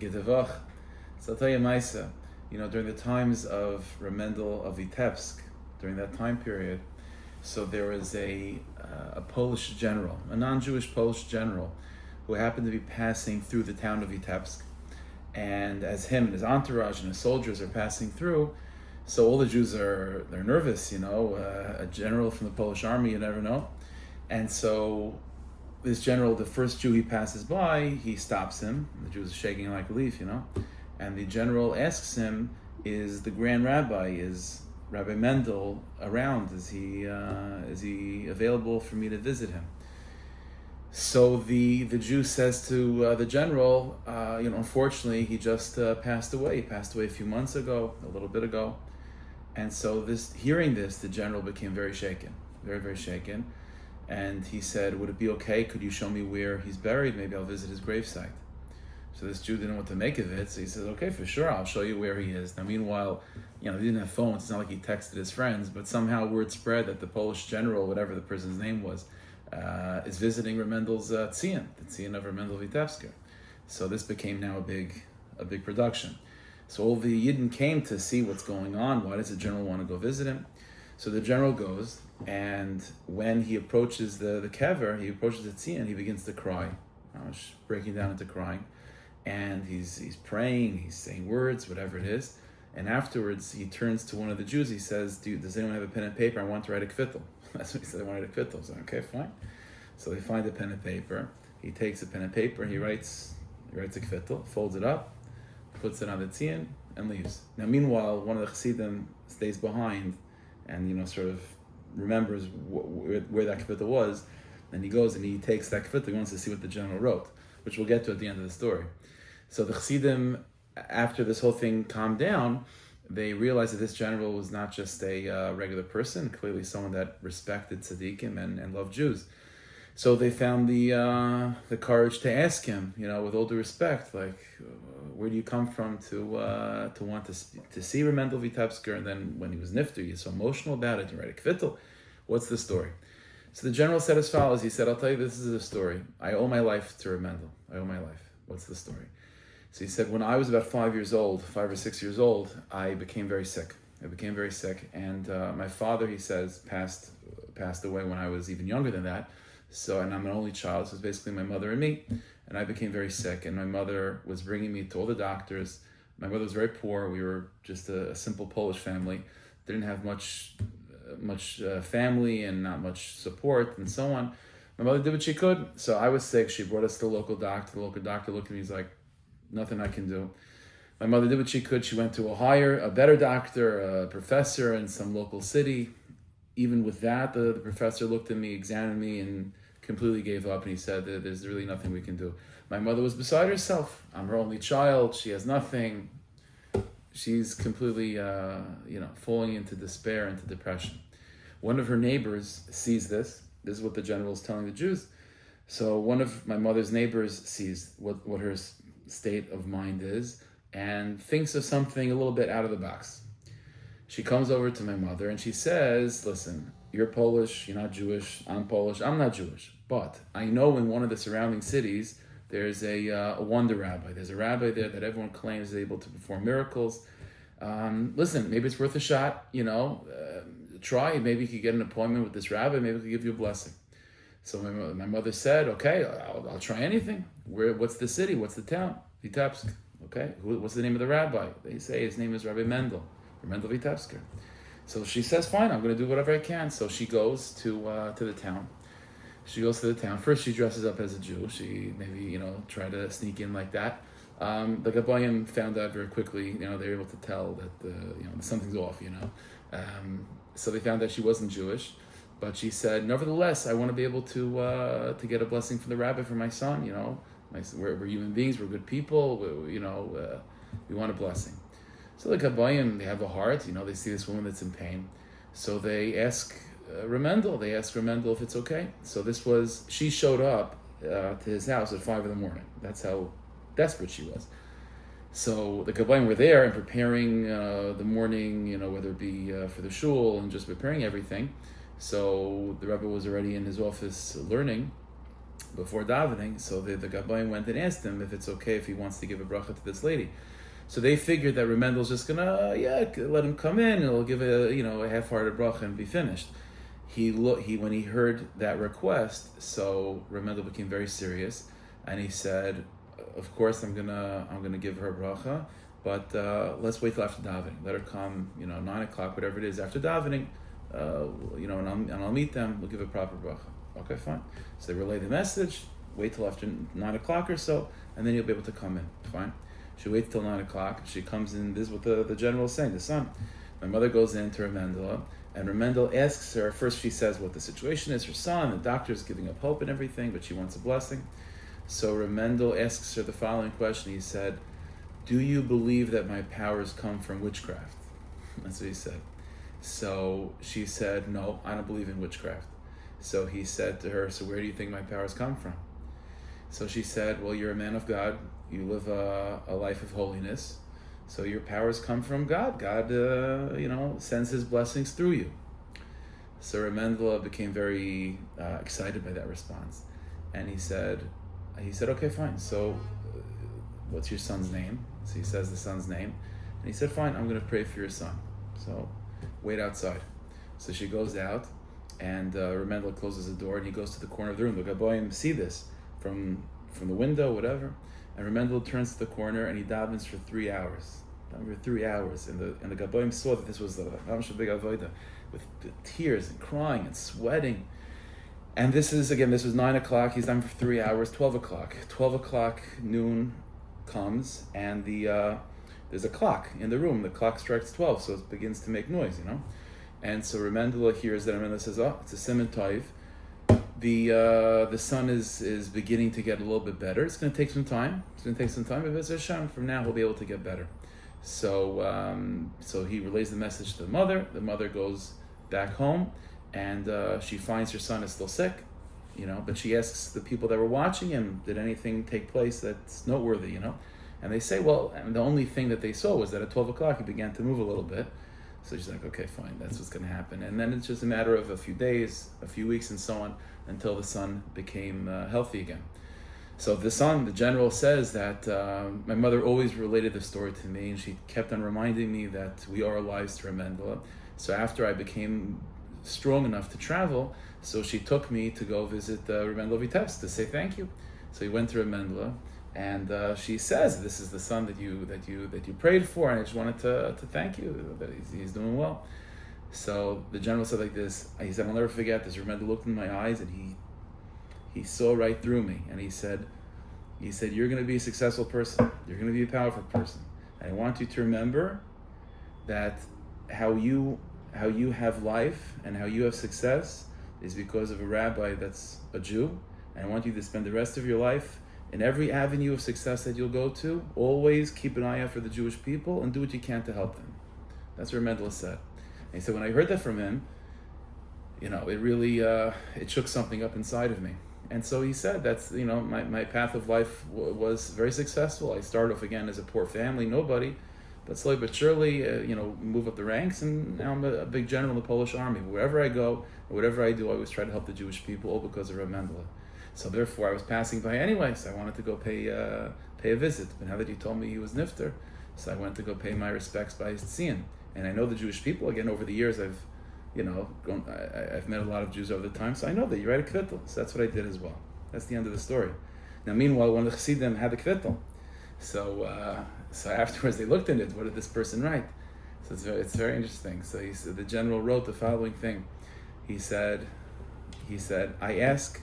Gedevach. So I'll tell you Maisa, during the times of Remendel of Vitebsk, during that time period, so there was a Polish general, a non-Jewish Polish general, who happened to be passing through the town of Vitebsk. And as him and his entourage and his soldiers are passing through, so all the Jews they're nervous, a general from the Polish army, you never know. And so this general, the first Jew he passes by, he stops him. The Jew is shaking like a leaf, And the general asks him, is the Grand Rabbi, is Rabbi Mendel around? Is he available for me to visit him? So the Jew says to the general, unfortunately, he just passed away. He passed away a few months ago, a little bit ago. And so hearing this, the general became very shaken, very, very shaken. And he said, would it be okay? Could you show me where he's buried? Maybe I'll visit his gravesite. So this Jew didn't know what to make of it. So he said, okay, for sure, I'll show you where he is. Now, meanwhile, he didn't have phones. It's not like he texted his friends, but somehow word spread that the Polish general, whatever the person's name was, is visiting Remendel's Tzion, the Tzion of Remendel Vitebsk. So this became now a big production. So all the Yidden came to see what's going on. Why does the general want to go visit him? So the general goes, and when he approaches the kever, he approaches the Tzion, he begins to cry, breaking down into crying. And he's praying, he's saying words, whatever it is. And afterwards, he turns to one of the Jews. He says, does anyone have a pen and paper? I want to write a kvittel. That's what he said, I want to write a kvittel. So, okay, fine. So they find a pen and paper. He takes a pen and paper, he writes a kvittel, folds it up, puts it on the tzion, and leaves. Now, meanwhile, one of the Chassidim stays behind and, sort of remembers where that kvittel was. And he goes and he takes that kvittel. He wants to see what the general wrote, which we'll get to at the end of the story. So the Chassidim, after this whole thing calmed down, they realized that this general was not just a regular person, clearly someone that respected Tzadikim and loved Jews. So they found the courage to ask him, with all due respect, like, where do you come from to want to see Remendel Vitebsk? And then when he was nifter, he's so emotional about it, to write a kvittel. What's the story? So the general said as follows. He said, I'll tell you, this is the story. I owe my life to Remendel. I owe my life. What's the story? So he said, when I was about 5 or 6 years old, I became very sick. And my father, he says, passed away when I was even younger than that. So, and I'm an only child, so it's basically my mother and me. And I became very sick, and my mother was bringing me to all the doctors. My mother was very poor. We were just a simple Polish family. Didn't have much family and not much support and so on. My mother did what she could. So I was sick. She brought us to the local doctor. The local doctor looked at me. He's like, nothing I can do. My mother did what she could. She went to a better doctor, a professor in some local city. Even with that, the professor looked at me, examined me, and completely gave up. And he said that there's really nothing we can do. My mother was beside herself. I'm her only child. She has nothing. She's completely, falling into despair, into depression. One of her neighbors sees this. This is what the general is telling the Jews. So one of my mother's neighbors sees what her state of mind is and thinks of something a little bit out of the box. She comes over to my mother and she says, listen, you're Polish, you're not Jewish, I'm Polish, I'm not Jewish. But I know in one of the surrounding cities, there's a wonder rabbi. There's a rabbi there that everyone claims is able to perform miracles. Listen, maybe it's worth a shot, try. Maybe you could get an appointment with this rabbi. Maybe he could give you a blessing. So my mother said, okay, I'll try anything. What's the city? What's the town? Vitebsk. Okay, what's the name of the rabbi? They say his name is Rabbi Mendel Vitebsk. So she says, fine, I'm going to do whatever I can. So she goes to the town. She goes to the town. First, she dresses up as a Jew. She maybe, tried to sneak in like that. The Gabayim found out very quickly, they were able to tell that, something's off, So they found that she wasn't Jewish. But she said, nevertheless, I want to be able to get a blessing from the rabbi for my son, We're human beings, we're good people, we want a blessing. So the Gabayim, they have a heart, they see this woman that's in pain. So they ask Remendel if it's okay. So she showed up to his house at 5 a.m. That's how desperate she was. So the Gabayim were there and preparing the morning, whether it be for the shul and just preparing everything. So the Rebbe was already in his office learning. before davening. So the Gabbaim went and asked him if it's okay if he wants to give a bracha to this lady. So they figured that Remendel's just gonna let him come in and he'll give a half-hearted bracha and be finished. When he heard that request, so Remendel became very serious, and he said, "Of course, I'm gonna give her a bracha, but let's wait till after davening. Let her come, 9:00, whatever it is, after davening, and I'll meet them. We'll give a proper bracha." Okay, fine. So they relay the message. Wait till after 9:00 or so, and then you'll be able to come in. Fine. She waits till 9:00. She comes in. This is what the general is saying. The son. My mother goes in to Remendel, and Remendel asks her. First, she says what the situation is. Her son, the doctor is giving up hope and everything, but she wants a blessing. So Remendel asks her the following question. He said, "Do you believe that my powers come from witchcraft?" That's what he said. So she said, "No, I don't believe in witchcraft." So he said to her, "So where do you think my powers come from?" So she said, "Well, you're a man of God. You live a life of holiness. So your powers come from God. God, sends His blessings through you." So Remendel became very excited by that response, and he said, "Okay, fine. So, what's your son's name?" So he says the son's name, and he said, "Fine. I'm going to pray for your son. So, wait outside." So she goes out, and Remendel closes the door, and he goes to the corner of the room. The Gabbaim see this from the window, whatever. And Remendel turns to the corner and he davens for 3 hours. And the Gabbaim saw that this was the big avodah, with tears and crying and sweating. And this was 9:00. He's done for 3 hours. 12:00. 12:00 noon comes, and there's a clock in the room. The clock strikes 12, so it begins to make noise, And so Remendel hears that. Remendel says, "Oh, it's a siman tov. The sun is beginning to get a little bit better. It's going to take some time. But B'ez Hashem, from now he'll be able to get better." So he relays the message to the mother. The mother goes back home, and she finds her son is still sick, but she asks the people that were watching him, did anything take place that's noteworthy, And they say, well, and the only thing that they saw was that at 12:00 he began to move a little bit. So she's like, okay, fine, that's what's going to happen. And then it's just a matter of a few days, a few weeks, and so on, until the son became healthy again. So the general says that my mother always related the story to me, and she kept on reminding me that we are lives to Remendel. So after I became strong enough to travel, so she took me to go visit Remendel Vitebsk to say thank you. So he went to Remendel, and she says, "This is the son that you prayed for, and I just wanted to thank you that he's doing well." So the general said like this. He said, "I'll never forget this." Remendel looked in my eyes, and he saw right through me, and he said, "You're going to be a successful person. You're going to be a powerful person. And I want you to remember that how you have life and how you have success is because of a rabbi that's a Jew. And I want you to spend the rest of your life in every avenue of success that you'll go to, always keep an eye out for the Jewish people and do what you can to help them." That's what Remendel said. And he said, when I heard that from him, it really it shook something up inside of me. And so he said, that's, my path of life was very successful. I started off again as a poor family, nobody, but slowly but surely, move up the ranks, and now I'm a big general in the Polish army. Wherever I go, whatever I do, I always try to help the Jewish people, all because of Remendel. So therefore, I was passing by anyway, so I wanted to go pay a visit. But now that you told me he was nifter, so I went to go pay my respects by his tziyun. And I know the Jewish people, again, over the years, I've met a lot of Jews over the time, so I know that you write a kvittel. So that's what I did as well. That's the end of the story. Now, meanwhile, one of the Chassidim had the kvittel. So afterwards they looked in it. What did this person write? So it's very interesting. So the general wrote the following thing. He said, "I ask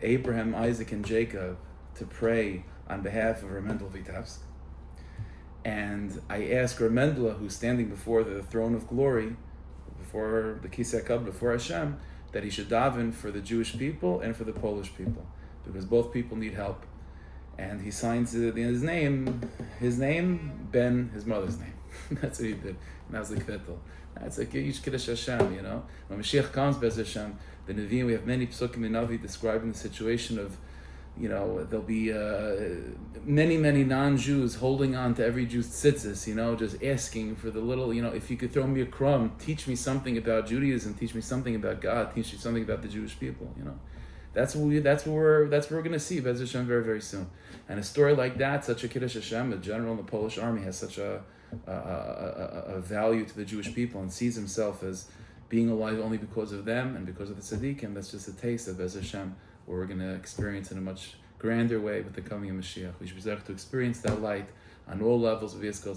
Abraham, Isaac, and Jacob to pray on behalf of Remendel Vitebsk. And I ask Remendel, who's standing before the throne of glory, before the Kisei HaKavod, before Hashem, that he should daven for the Jewish people and for the Polish people, because both people need help." And he signs his name, Ben, his mother's name. That's what he did. And that was the kvittel. That's like each Kiddush Hashem, When Mashiach comes, B'ez Hashem, the Nevi'im, we have many Psukim in Navi describing the situation of, there'll be many, many non-Jews holding on to every Jew's tzitzis, just asking for the little, if you could throw me a crumb, teach me something about Judaism, teach me something about God, teach me something about the Jewish people, That's what we're going to see Bez Hashem very, very soon. And a story like that, such a Kiddush Hashem, a general in the Polish army, has such a value to the Jewish people and sees himself as being alive only because of them and because of the Tzadikim. That's just a taste of Bez Hashem, where we're going to experience in a much grander way with the coming of Mashiach. We should be able to experience that light on all levels of Yisrael.